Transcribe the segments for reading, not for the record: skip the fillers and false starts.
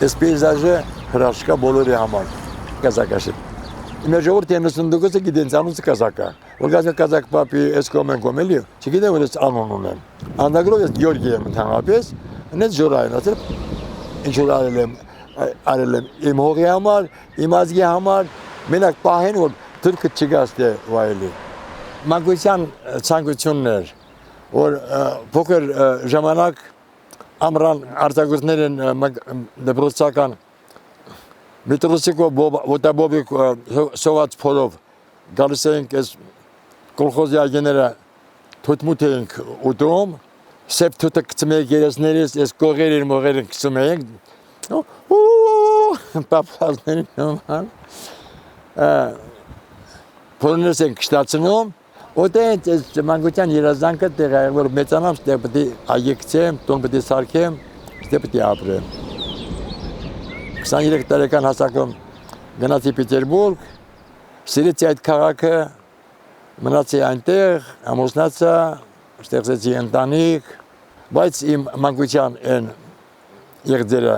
Այս պեյզաժը հրաշքա բոլորի համար կազակաշիտ։ Մեր ժողովուրդը 92%-ը գիտեն ցանուցը կազակա։ Որ գազը կազակ պապի էսկոմեն կոմելի, չգիտեմ որ էս անուն ունեն։ Անդագրով ես Գյորգի եմ ընդհանրապես, նենց ժորային ասել, ինչ որ արել եմ իմ հողի համար, իմ ազգի համար, մենակ պահեն որ թուրքը չգաստե վայելի։ Մանկության ցանկություններ, որ փոքր ժամանակ ամրան արտագործներ են դպրոցական Մետրոսիկո ոտաբոբիկ սոված փորով գալիս ենք այս կոլխոզի ագեները թութմութ ենք ուտում սեփ թութը գցում ենք երեսներից այս կողերին մողերին գցում ենք պապազների նման փորներս ենք շտացնում Ոտեն այս մանկության երազանքը տեղը որ մեծանամ ստեղ պետք է այգեկցեմ, տուն պետք է սարքեմ, ստեղ պետք է ապրեմ 23 տարեկան հասակում գնացի Պետերբուրգ, սիրեցի այդ քաղաքը, մնացի այնտեղ, ամուսնացա, ստեղծեցի ընտանիք, բայց իմ մանկության այն եղձերը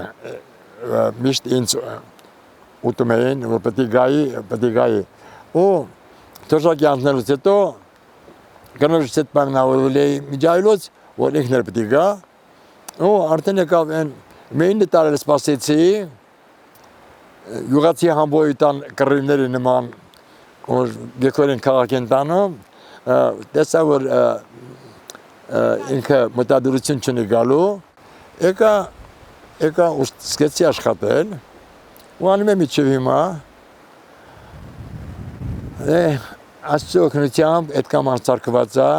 միշտ ինձ ուտում էին, որ պետք է գայի, ու թոշակի անցնելուց հետո կնոջս հետ պայմանավորվել էի միջայլոց, որ ինքն էլ պետք է գա, ու արդեն եկավ այն մենի տարել սպասեցի Յուղացի համբոյտան կռիվների նման որ գեկորեն քաղաք են տանում տեսա որ ինքը մտադրություն չունի գալու եկա ու սկսեցի աշխատել ու անում եմ իջև հիմա Աստծո օգնությամբ այդքան անցարկված է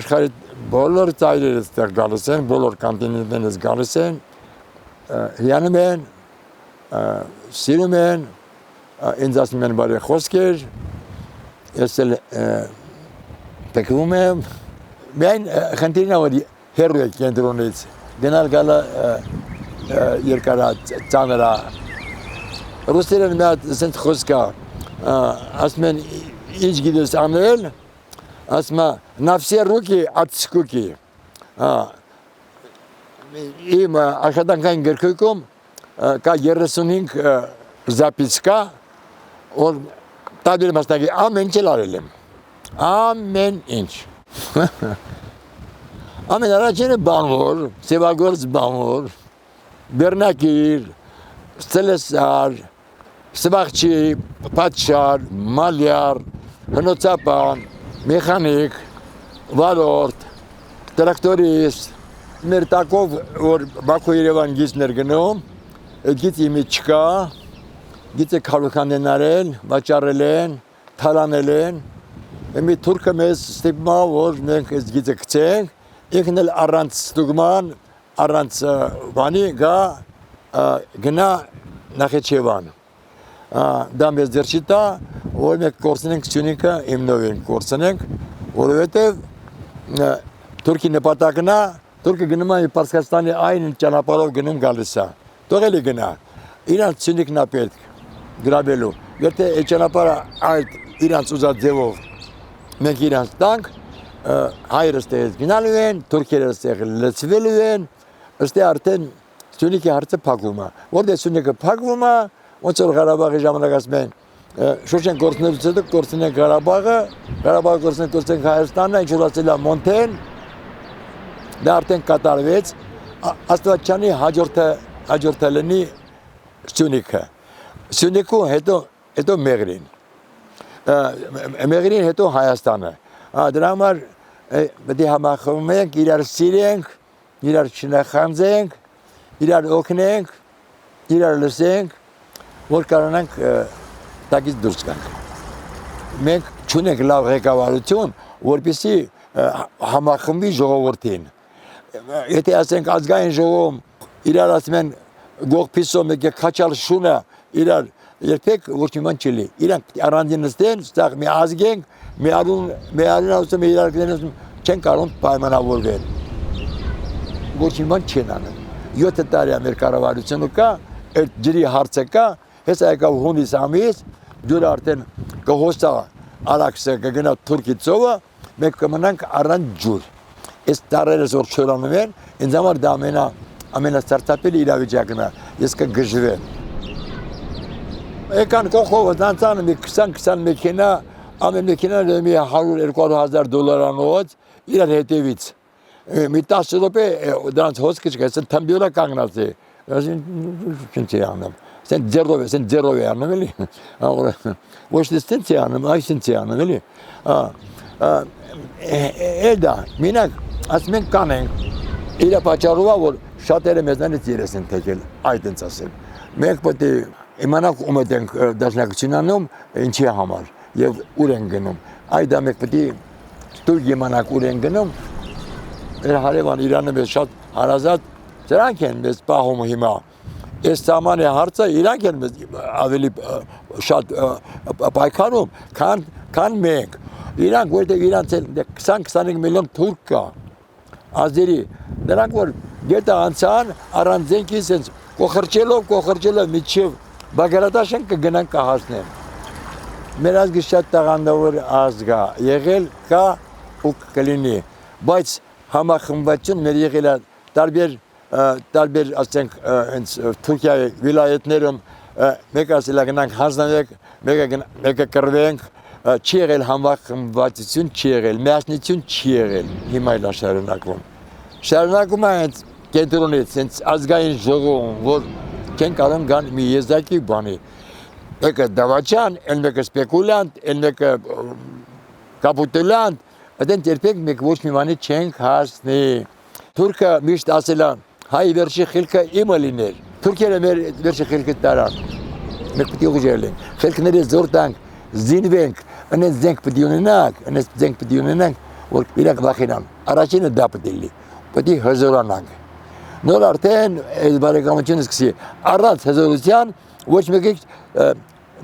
աշխարհի բոլոր ծայրերից դեռ գալիս են բոլոր կոնտինենտներից գալիս են հիանում են սիրում են, ինձ ասում են բարի խոսքեր, ես էլ տկվում եմ, միայն խնդիրն է, որ հեռու է կենտրոնից, գնալ գալը երկարա ծանրա, ռուսերեն մի հատ սենց խոսք է, ասում են ինչ գիտես անել, ասում է на все руки от скуки, իմ աշխատանքային գրքույկում կա 35 զապիսկա, որ տաբիր մասնակի ամեն ինչ արել եմ, ամեն ինչ, ամեն առաջինը բանվոր, սևագործ բանվոր, բերնակիր, ստելեսար, սվաղչի, պատշար, մալյար, հնոցապան, մեխանիկ, վարորդ, տրակտորիստ, մեր տակով, որ Բաքու Երևան գիծներ գնում, Գիծ իմի չկա, գիծը քարուքան են արել, վաճառել են, թալանել են, մի թուրքը մեզ ստիպում է, որ մենք այս գիծը գցենք, ինքն էլ առանց ստուգման, առանց բանի գա գնա Նախիջևան։ Դա մեզ դեռ չի տա, որ մենք կորցնենք Սյունիքը, հիմնով ենք կորցնենք, որովհետև թուրքի նպատակն է, թուրքը գնում է Պարսկաստանի այն ճանապարհով գնում գալիս է։ Թողել է գնա, իրանց Սյունիքն է պետք գրավելու, եթե այդ ճանապարհը այդ իրանց ուզած ձևով մենք իրանց տանք, հայերը ստեղից գնալու են, թուրքերը ստեղ լցվելու են, ըստի արդեն Սյունիքի հարցը փակվում է, որտեղ Սյունիքը փակվում է, ոնց որ Ղարաբաղի ժամանակ ասում են, շուշեն կորցնելուց հետո կորցնենք Ղարաբաղը, Ղարաբաղը կորցնենք Հայաստանը, ինչ որ ասել է Մոնտեն, դա արդեն կատարվեց, Աստվածյանի հաջորդելնի Սյունիքը, Սյունիքու հետո Մեղրին, Մեղրին հետո Հայաստանը, դրա համար պետք է համախմբում ենք, իրար սիրենք, իրար չնախանձենք, իրար օգնենք, իրար լսենք, որ կարողանանք տակից դուրս գանք։ Մենք չունենք լավ ղեկավարություն, որպեսզի համախմբի ժողովրդին։ Եթե ասենք ազգային ժողովում իրար ասում են գողփիսով մեկ քաչալ շունը իրար երբեք ոչ մի բան չլի իրանք առանձին նստեն ստեղ մի ազգ ենք մի արուն ասում իրար գնացում չեն կարող պայմանավորվել ոչ մի բան չեն անում 7 տարի մեր կառավարությունը կա այդ ջրի հարցը կա հեսա եկավ հունիս ամիս ջուրը արդեն կհոսա արաքսը կգնա թուրքի ծովը մենք կմնանք առանց ջուր այս տարերս որ չորանում են ինձ համար դա ամենա ամենասարսափելի իրավիճակն է, ես կգժվեմ։ Եկան կողով դանցան մի 20 մեքենա, ամեն մեքենան մի 100-200 դոլարանոց իրար հետևից։ Մի 10 րոպե դրանց հոսքը չկա, ասեն թամբյորա կանգնած է։ Ասեն ինչ է անում։ Ասեն ձերով է անում էլի։ Ոչ թե ստենց է անում, այ ստենց է անում էլի։ Էդա, մենակ ասում ենք կանենք։ Իրա պատճառով է, որ շատերը մեզանից երես են թեքել, այդ ինձ ասել։ Մենք պետք է իմանանք ում ենք դաշնակցություն անում, ինչի համար եւ ուր են գնում։ Այդ մենք պետք է դուք իմանաք ուր են գնում։ Հարևան Իրանը մեզ շատ հարազատ, դրանք են մեզ պահում հիմա։ Այս սահմանի հարցը իրանք են մեզ ավելի շատ պայքարում, քան մենք։ Իրանք, որտեղ իրանց 20-25 միլիոն թուրք կա, ազերի, նրանք որ գետը անցան, առանց զենքի սենց կոխրճելով միջև Բաղդադաշեն կգնան կհասնեն։ Մեր ազգը շատ տաղանդավոր ազգ է, եղել կա ու կլինի, բայց համախմբվածություն մեր եղել է տարբեր ասենք Թուրքիայի վիլայեթներում մեկը ասել է գնանք հանձնվենք, մեկը կռվենք, չի եղել համախմբվածություն, չի եղել, միասնություն չի եղել, հիմա էլ շարունակվում։ Շարունակում է հենց կենտրոնից, հենց ազգային ժողովում, որ չեն կարող գան մի եզակի բանի։ Մեկը դավաճան, էլ մեկը սպեկուլյանտ, էլ մեկը կապիտուլյանտ, այդեն երբեք մենք ոչ մի բանի չենք հասնի։ Թուրքը միշտ ասել է, հայ վերջի խելքը իմը լիներ։ Թուրքերը մեր վերջի խելքը տարան։ Մենք պետք է ուժել ենք։ Խելքները զոր տանք, զինվենք, այնպես զենք պետք է ունենանք, որ իրենք վախենան։ Առաջինը դա պետք է լինի։ Պետք է հզորանանք։ Նոր արդեն այս բարեկամությունը սկսի առանց հզորության ոչ մեկը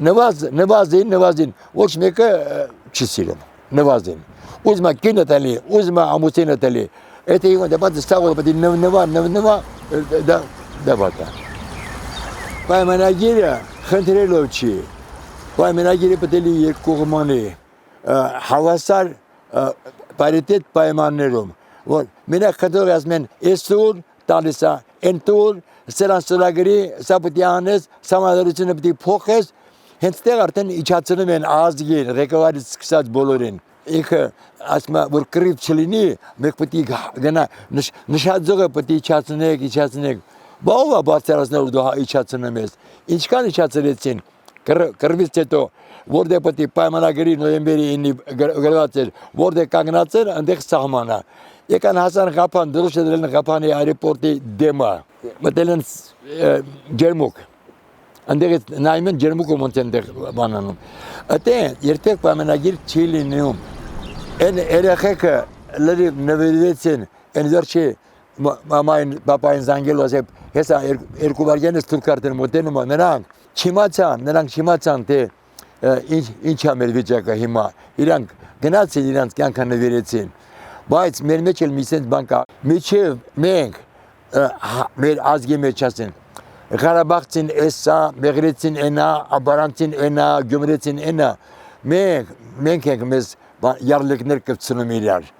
նվազին ոչ մեկը չի սիրում նվազին ուզում է կինը տալի ուզում է ամուսինը տալի եթե իմ դեպի ստաղը պետք է նվա դա բատա պայմանագիրը խնդրելով չի պայմանագիրը պետք է երկկողմանի հավասար պարիտետ պայմաններում որ մենակ խնդրող ասում են այսօր տալիսա ընտուր սրանց ծրագրի սա պետք է անես համադրությունը պետք է փոխես հենց դեռ արդեն իջացնում են ազգին ղեկավարից սկսած բոլորին ինքը ասում է որ կռիվ չլինի մենք պետք է գնա նշաձողը պետք է իջացնենք բավա բարձրացնել դու իջացնում ես ինչքան իջացրեցին կռվից հետո որտեղ պետք է պայմանագրի նոյեմբերի 9-ի գրված էր որտեղ կանգնած էր այնտեղ սահմանը եկան հասան Ղափան դրոշը դրել են Ղափանի այրեպորտի դեմը մտել են ջերմուկ այնտեղից նայում են ջերմուկը ոնց են այնտեղ բանանում այդտեղ երբեք պայմանագիր չի լինում այն երեխեքը լրիվ նվիրվեցին այն վերջի մամային պապային զանգելու ասել հեսա երկու վարգյանից թուրքարտեն մոտենում նրանք չիմացան թե ինչ է մեր վիճակը հիմա իրանք գնացին իրանք կյանքը նվիրեցին բայց մեր մեջ էլ մի սենց բան կա միջև մենք մեր ազգի մեջ ասեն Ղարաբաղցին էսա, Մեղրեցին էնա, Աբարանցին էնա, Գյումրեցին էնա մենք ենք մեզ յարլիկներ կպցնում իրար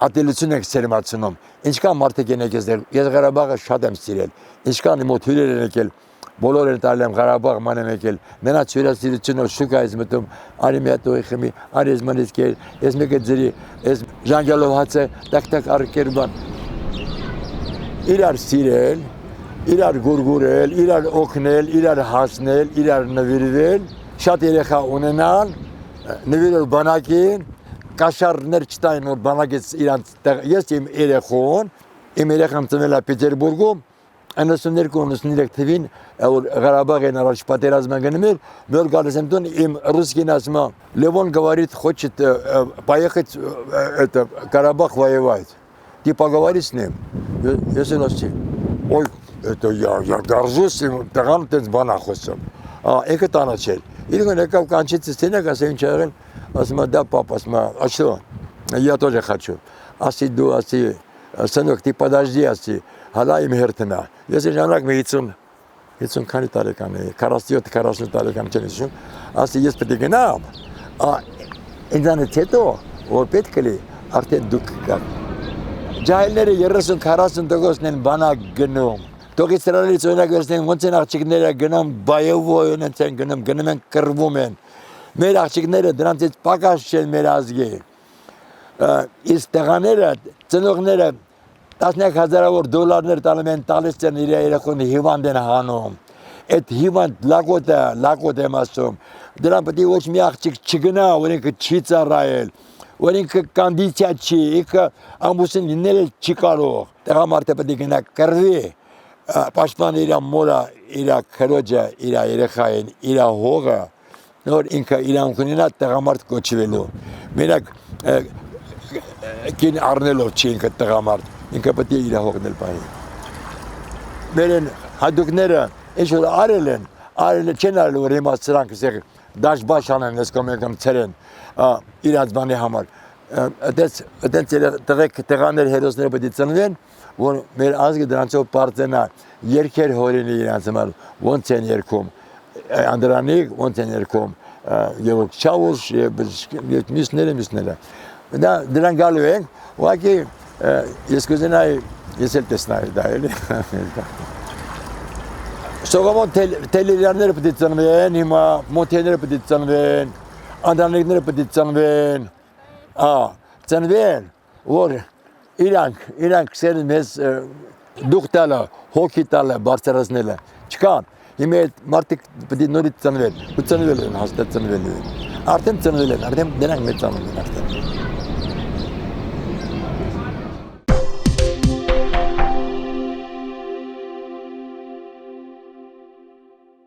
ատելություն ենք սերմացնում ինչքան մարդիկ են եկել ես Ղարաբաղը շատ եմ սիրել ինչքան մոտ հյուրեր են եկել բոլոր են տարել եմ Ղարաբաղ ման եմ եկել նրանց հյուրասիրությունով շուկայից մտում արի մի հատ ուղի խմի արի ես մանից կեր ես մեկը ձրի ես ժանգալով հացը տակ առկեր բան իրար սիրել իրար գուրգուրել իրար օգնել իրար հասնել իրար նվիրվել շատ երեխա ունենալ նվիրել բանակին կաշառներ չտային որ բանակից իրանց ես իմ երեխան ծնվել է Պետերբուրգում 92-93 թվին որ Ղարաբաղին առաջ պատերազմը գնում էր նոր գալիս եմ տուն իմ ռուսկին ասում է Левон говорит хочет поехать это Карабах воевать ты поговори с ним я согласен ой это я горжусь им таган տենց բան խոսում եկը տանաչել իրեն եկավ կանչից ստենակ ասեմ ինչ եղել ասում է да папа ասում է а что я тоже хочу ասի դու ասի сынок ты подожди ասի հալա իմ հերթնա ես ժամանակ մի 50 քանի տարեկան է 47-48 տարեկան չեմ հիշում ասի ես պետք է գնամ ինձանից հետո որ պետք է արդեն դուք գաք Ջահելները 30-40% են բանակ գնում։ Դոգիստրանից օրինակ վերցնեն ոնց են աղջիկները գնում բայովոյն են գնում են կռվում են։ Մեր աղջիկները դրանից պակաս չեն մեր ազգի։ Իսկ տղաները, ծնողները 10,000 դոլարներ տալում են տալիս են իր երեխուն հիվանդ են հանում։ Այդ հիվանդ լակոտ եմ ասում։ Դրան պետք է ոչ մի աղջիկ չգնա, որ ինքը չի ծառայել, որ ինքը կոնդիցիա չի, ինքը ամուսին լինել չի կարող։ Տղամարդը պետք է գնա կռվի, պաշտպանի իր մորը, իր քրոջը, իր երեխային, իր հողը, նոր ինքը իրավունք ունենա տղամարդ կոչվելու։ Մենակ կին առնելով չի ինքը տղամարդ, ինքը պետք է իր հողն էլ պահի։ Մերեն հատուկները ինչ որ արել չեն արել որ հիմա սրանք դաշբաշ անեն, ես կամ ցերեն իրաց բանի համար։ Այդպես տղաներ հերոսները պետք է ծնվեն, որ մեր ազգը դրանցով պարտենա երկեր հորինի իրաց համար, ոնց են երգում Անդրանիկ, ոնց են երգում Գևորգ Չավուշ եւ մյուսները։ Դրան գալու ենք, ուղղակի ես կուզենայի ես էլ տեսնայի դա էլի։ Սովորաբար տելերյանները պետք է ծնվեն, հիմա մոթեները պետք է ծնվեն, անդրանիկները պետք է ծնվեն, ծնվեն, որ իրանք սեր մեզ դուխ տալը, հոգի տալը, բարձրացնելը, չկան, հիմա այդ մարդիկ պետք է նորից ծնվեն, ու ծնվել են, հաստատ ծնվել են, արդեն ծնվել են, արդեն դրանք մեծանում են արդեն։